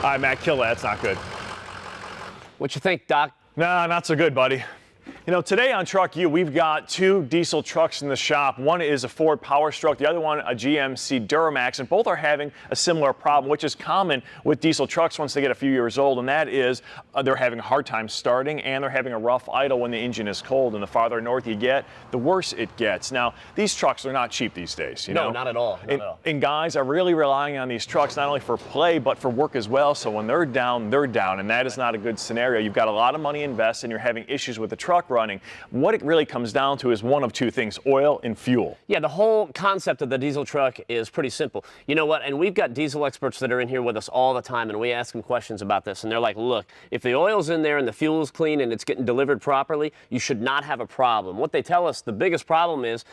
All right, Matt, kill that. That's not good. What you think, Doc? Nah, not so good, buddy. You know, today on TruckU, we've got two diesel trucks in the shop. One is a Ford Power Stroke, the other one a GMC Duramax, and both are having a similar problem, which is common with diesel trucks once they get a few years old, and that is they're having a hard time starting and they're having a rough idle when the engine is cold. And the farther north you get, the worse it gets. Now, these trucks are not cheap these days. You know? Not at all. And guys are really relying on these trucks not only for play, but for work as well. So when they're down, and that is not a good scenario. You've got a lot of money invested and you're having issues with the truck running. What it really comes down to is one of two things: oil and fuel. Yeah, the whole concept of the diesel truck is pretty simple. You know what? And we've got diesel experts that are in here with us all the time, and we ask them questions about this, and they're like, look, if the oil's in there and the fuel's clean and it's getting delivered properly, you should not have a problem. What they tell us the biggest problem is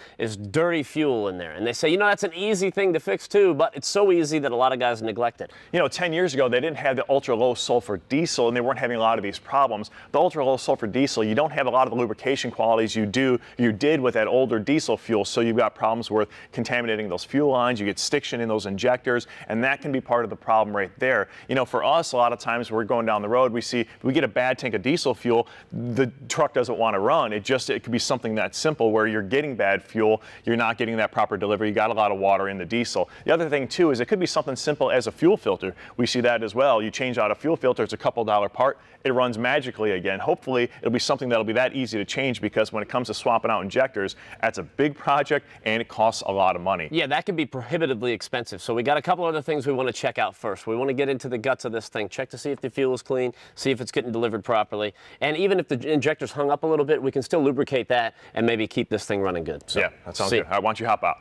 dirty fuel in there. And they say, you know, that's an easy thing to fix too, but it's so easy that a lot of guys neglect it. You know, 10 years ago, they didn't have the ultra low sulfur diesel, and they weren't having a lot of these problems. The ultra low sulfur diesel, you don't have a lot of the lubrication qualities you did with that older diesel fuel, so you've got problems with contaminating those fuel lines. You get stiction in those injectors, and that can be part of the problem right there. You know, for us, a lot of times we're going down the road, we get a bad tank of diesel fuel, the truck doesn't want to run. It could be something that simple where you're getting bad fuel, you're not getting that proper delivery, you got a lot of water in the diesel. The other thing too is it could be something simple as a fuel filter. We see that as well. You change out a fuel filter, it's a couple $1 part, it runs magically again. Hopefully it'll be something that'll be that easy to change, because when it comes to swapping out injectors, that's a big project and it costs a lot of money. Yeah, that can be prohibitively expensive. So we got a couple other things we want to check out first. We want to get into the guts of this thing, check to see if the fuel is clean, see if it's getting delivered properly. And even if the injector's hung up a little bit, we can still lubricate that and maybe keep this thing running good. So, yeah, that sounds good. All right, why don't you hop out?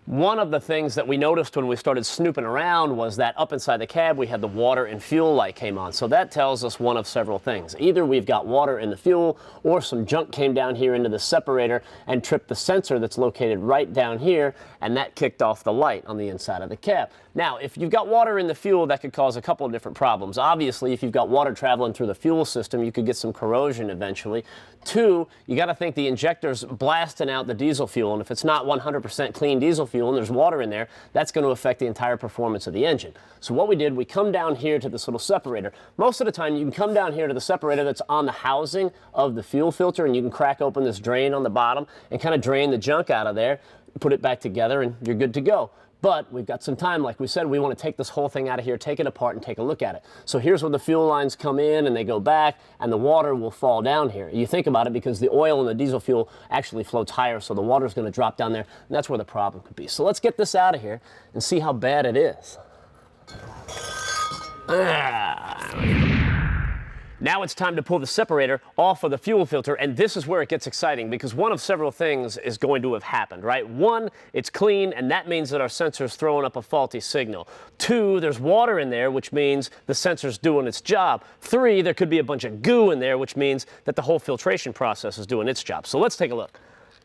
One of the things that we noticed when we started snooping around was that up inside the cab we had the water and fuel light came on. So that tells us one of several things. Either we've got water in the fuel, or some junk came down here into the separator and tripped the sensor that's located right down here, and that kicked off the light on the inside of the cab. Now, if you've got water in the fuel, that could cause a couple of different problems. Obviously, if you've got water traveling through the fuel system, you could get some corrosion eventually. Two, you got to think the injector's blasting out the diesel fuel, and if it's not 100% clean diesel fuel and there's water in there, that's going to affect the entire performance of the engine. So what we did, we come down here to this little separator. Most of the time, you can come down here to the separator that's on the housing of the fuel filter, and you can crack open this drain on the bottom and kind of drain the junk out of there, put it back together, and you're good to go. But we've got some time. Like we said, we want to take this whole thing out of here, take it apart, and take a look at it. So here's where the fuel lines come in and they go back, and the water will fall down here. You think about it, because the oil and the diesel fuel actually floats higher, so the water's going to drop down there, and that's where the problem could be. So let's get this out of here and see how bad it is. Now it's time to pull the separator off of the fuel filter, and this is where it gets exciting, because one of several things is going to have happened, right? One, it's clean, and that means that our sensor's throwing up a faulty signal. Two, there's water in there, which means the sensor's doing its job. Three, there could be a bunch of goo in there, which means that the whole filtration process is doing its job. So let's take a look.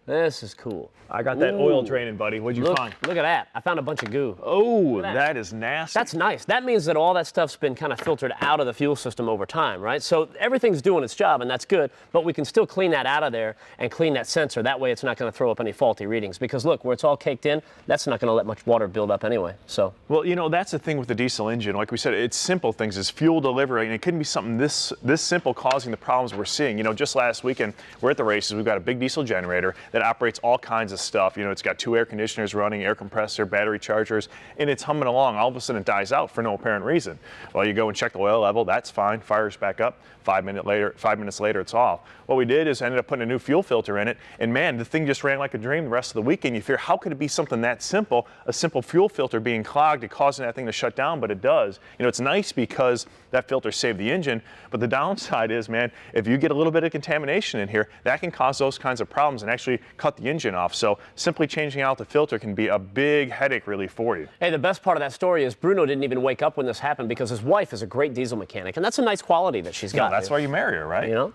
This is cool. I got that oil draining, buddy. What'd you find? Look at that. I found a bunch of goo. Oh, that is nasty. That's nice. That means that all that stuff's been kind of filtered out of the fuel system over time, right? So everything's doing its job, and that's good, but we can still clean that out of there and clean that sensor. That way it's not going to throw up any faulty readings, because look, where it's all caked in, that's not going to let much water build up anyway. So, well, you know, that's the thing with the diesel engine. Like we said, it's simple things. It's fuel delivery, and it couldn't be something this simple causing the problems we're seeing. You know, just last weekend, we're at the races. We've got a big diesel generator that operates all kinds of stuff. You know, it's got 2 air conditioners running, air compressor, battery chargers, and it's humming along. All of a sudden it dies out for no apparent reason. Well, you go and check the oil level, that's fine, fires back up. 5 minutes later, it's off. What we did is ended up putting a new fuel filter in it, and man, the thing just ran like a dream the rest of the weekend. You figure, how could it be something that simple, a simple fuel filter being clogged and causing that thing to shut down? But it does. You know, it's nice because that filter saved the engine, but the downside is, man, if you get a little bit of contamination in here, that can cause those kinds of problems and actually cut the engine off. So simply changing out the filter can be a big headache really for you. Hey, the best part of that story is Bruno didn't even wake up when this happened, because his wife is a great diesel mechanic, and that's a nice quality that she's got. That's why you marry her, right? You know?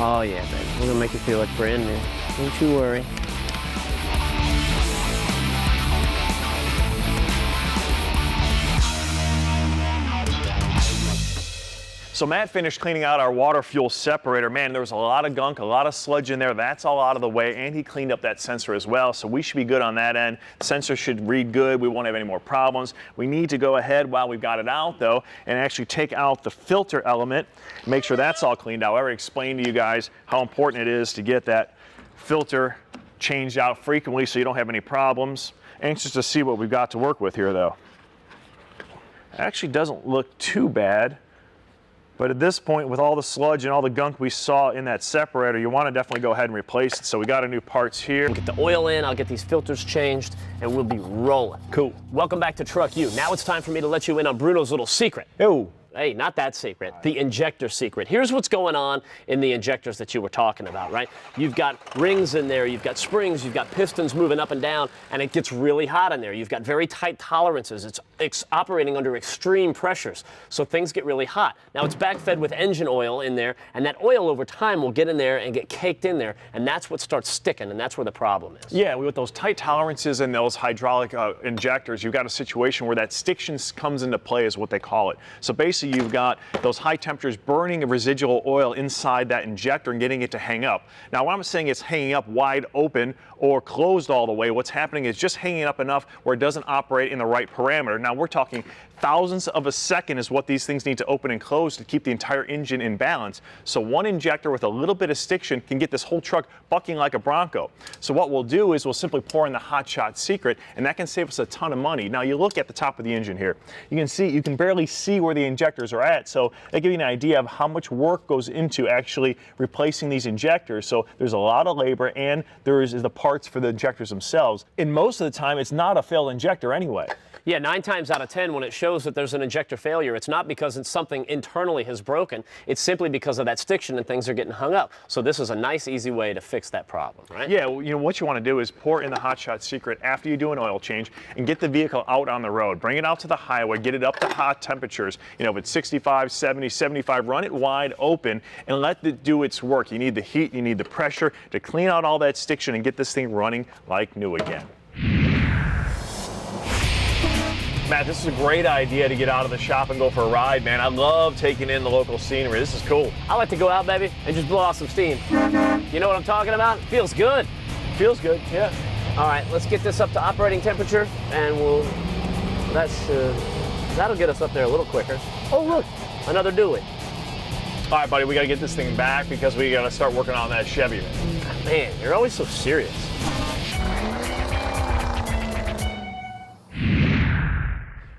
Oh yeah, baby. We're gonna make you feel like brand new. Don't you worry. So Matt finished cleaning out our water fuel separator. Man, there was a lot of gunk, a lot of sludge in there. That's all out of the way, and he cleaned up that sensor as well, so we should be good on that end. The sensor should read good. We won't have any more problems. We need to go ahead while we've got it out, though, and actually take out the filter element, make sure that's all cleaned out. I already explained to you guys how important it is to get that filter changed out frequently so you don't have any problems. Anxious to see what we've got to work with here, though. It actually doesn't look too bad, but at this point, with all the sludge and all the gunk we saw in that separator, you want to definitely go ahead and replace it. So we got a new parts here. We'll get the oil in, I'll get these filters changed, and we'll be rolling. Cool. Welcome back to TruckU. Now it's time for me to let you in on Bruno's little secret. Oh. Hey, not that secret, the injector secret. Here's what's going on in the injectors that you were talking about, right? You've got rings in there, you've got springs, you've got pistons moving up and down, and it gets really hot in there. You've got very tight tolerances. It's operating under extreme pressures, so things get really hot. Now it's backfed with engine oil in there, and that oil over time will get in there and get caked in there, and that's what starts sticking, and that's where the problem is. Yeah, with those tight tolerances and those hydraulic injectors, you've got a situation where that stiction comes into play, is what they call it. So basically, you've got those high temperatures burning a residual oil inside that injector and getting it to hang up. Now, what I'm saying is hanging up wide open or closed all the way. What's happening is just hanging up enough where it doesn't operate in the right parameter. Now, we're talking thousandths of a second is what these things need to open and close to keep the entire engine in balance. So one injector with a little bit of stiction can get this whole truck bucking like a Bronco. So what we'll do is we'll simply pour in the Hot Shot secret, and that can save us a ton of money. Now, you look at the top of the engine here. You can barely see where the injectors are at, so they give you an idea of how much work goes into actually replacing these injectors. So there's a lot of labor, and there is the parts for the injectors themselves. And most of the time, it's not a failed injector anyway. Yeah, 9 times out of 10, when it shows that there's an injector failure, it's not because it's something internally has broken. It's simply because of that stiction and things are getting hung up. So this is a nice, easy way to fix that problem, right? Yeah, well, what you want to do is pour in the Hot Shot secret after you do an oil change and get the vehicle out on the road. Bring it out to the highway, get it up to hot temperatures. If it's 65, 70, 75, run it wide open and let it do its work. You need the heat, you need the pressure to clean out all that stiction and get this thing running like new again. Matt, this is a great idea to get out of the shop and go for a ride, man. I love taking in the local scenery. This is cool. I like to go out, baby, and just blow off some steam. You know what I'm talking about? Feels good. Feels good, yeah. All right, let's get this up to operating temperature, and that'll get us up there a little quicker. Oh, look, another dually. All right, buddy, we got to get this thing back because we got to start working on that Chevy. Man, you're always so serious.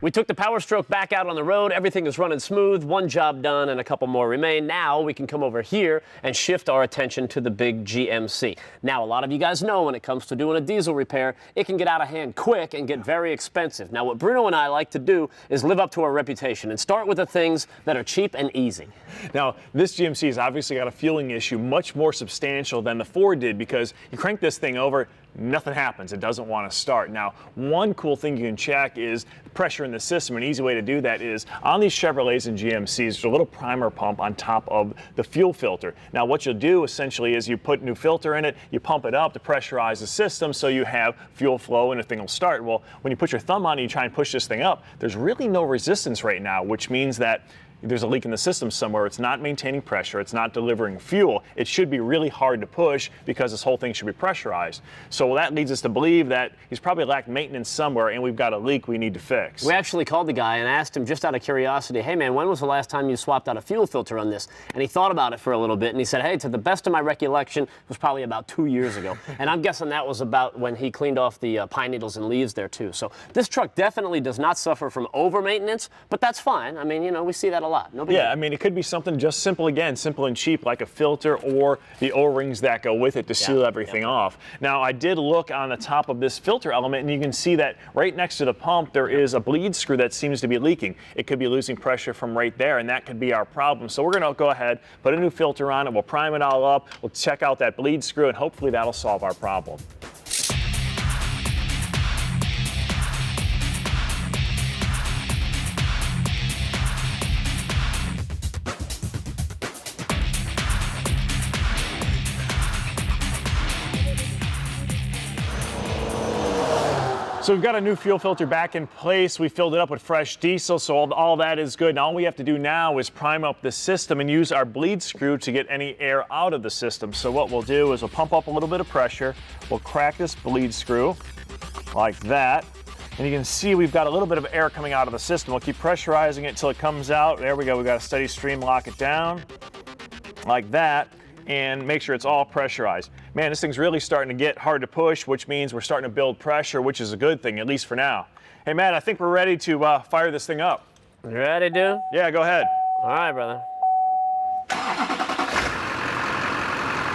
We took the Power Stroke back out on the road. Everything is running smooth. One job done and a couple more remain. Now we can come over here and shift our attention to the big GMC. Now, a lot of you guys know when it comes to doing a diesel repair, it can get out of hand quick and get very expensive. Now, what Bruno and I like to do is live up to our reputation and start with the things that are cheap and easy. Now, this GMC has obviously got a fueling issue much more substantial than the Ford did because you crank this thing over, nothing happens. It doesn't want to start. Now, one cool thing you can check is pressure in the system. An easy way to do that is on these Chevrolets and GMCs, there's a little primer pump on top of the fuel filter. Now, what you'll do essentially is you put new filter in it, you pump it up to pressurize the system so you have fuel flow and the thing will start. Well, when you put your thumb on it and you try and push this thing up, there's really no resistance right now, which means that there's a leak in the system somewhere. It's not maintaining pressure. It's not delivering fuel. It should be really hard to push because this whole thing should be pressurized. So that leads us to believe that he's probably lacked maintenance somewhere and we've got a leak we need to fix. We actually called the guy and asked him just out of curiosity, hey man, when was the last time you swapped out a fuel filter on this? And he thought about it for a little bit and he said, hey, to the best of my recollection, it was probably about 2 years ago. And I'm guessing that was about when he cleaned off the pine needles and leaves there too. So this truck definitely does not suffer from over maintenance, but that's fine. I mean, we see that a lot. Yeah, I mean, it could be something just simple and cheap, like a filter or the O-rings that go with it to seal everything off. Now, I did look on the top of this filter element, and you can see that right next to the pump, there is a bleed screw that seems to be leaking. It could be losing pressure from right there, and that could be our problem. So we're going to go ahead, put a new filter on it, we'll prime it all up, we'll check out that bleed screw, and hopefully that'll solve our problem. So we've got a new fuel filter back in place. We filled it up with fresh diesel, so all that is good. And all we have to do now is prime up the system and use our bleed screw to get any air out of the system. So what we'll do is we'll pump up a little bit of pressure. We'll crack this bleed screw like that. And you can see we've got a little bit of air coming out of the system. We'll keep pressurizing it until it comes out. There we go. We've got a steady stream. Lock it down like that and make sure it's all pressurized. Man, this thing's really starting to get hard to push, which means we're starting to build pressure, which is a good thing, at least for now. Hey, Matt, I think we're ready to fire this thing up. You ready, dude? Yeah, go ahead. All right, brother.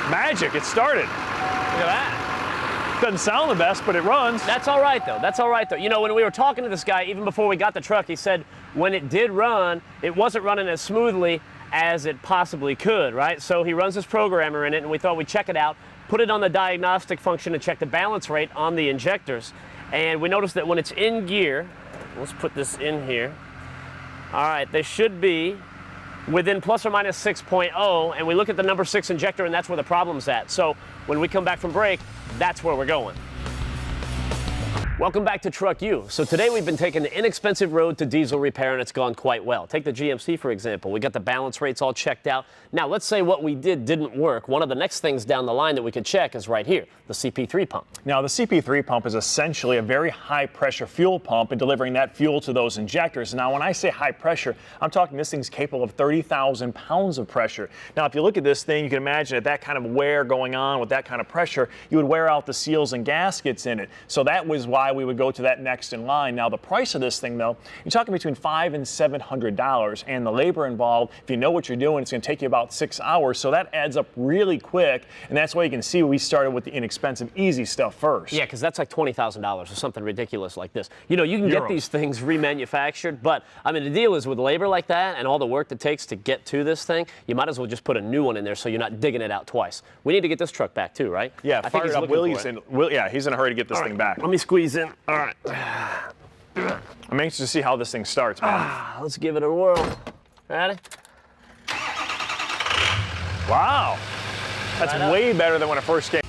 Magic, it started. Look at that. Doesn't sound the best, but it runs. That's all right, though. That's all right, though. You know, when we were talking to this guy, even before we got the truck, he said when it did run, it wasn't running as smoothly as it possibly could, right? So he runs his programmer in it, and we thought we'd check it out, put it on the diagnostic function and check the balance rate on the injectors. And we noticed that when it's in gear, let's put this in here. All right, they should be within plus or minus 6.0, and we look at the number 6 injector, and that's where the problem's at. So when we come back from break, that's where we're going. Welcome back to TruckU. So today we've been taking the inexpensive road to diesel repair, and it's gone quite well. Take the GMC, for example. We got the balance rates all checked out. Now, let's say what we did didn't work. One of the next things down the line that we could check is right here, the CP3 pump. Now, the CP3 pump is essentially a very high-pressure fuel pump and delivering that fuel to those injectors. Now, when I say high pressure, I'm talking this thing's capable of 30,000 pounds of pressure. Now, if you look at this thing, you can imagine that kind of wear going on with that kind of pressure, you would wear out the seals and gaskets in it. So that was why we would go to that next in line. Now, the price of this thing, though, you're talking between $500 and $700, and the labor involved, if you know what you're doing, it's going to take you about 6 hours. So that adds up really quick, and that's why you can see we started with the inexpensive, easy stuff first. Yeah, because that's like $20,000 or something ridiculous like this. You know, you can get these things remanufactured, but I mean, the deal is with labor like that and all the work it takes to get to this thing, you might as well just put a new one in there so you're not digging it out twice. We need to get this truck back too, right? Yeah, I think he's up. Yeah, he's in a hurry to get this thing back. Let me squeeze in. All right. I'm anxious to see how this thing starts, man. Let's give it a whirl. Ready? Wow. That's way better than when it first came.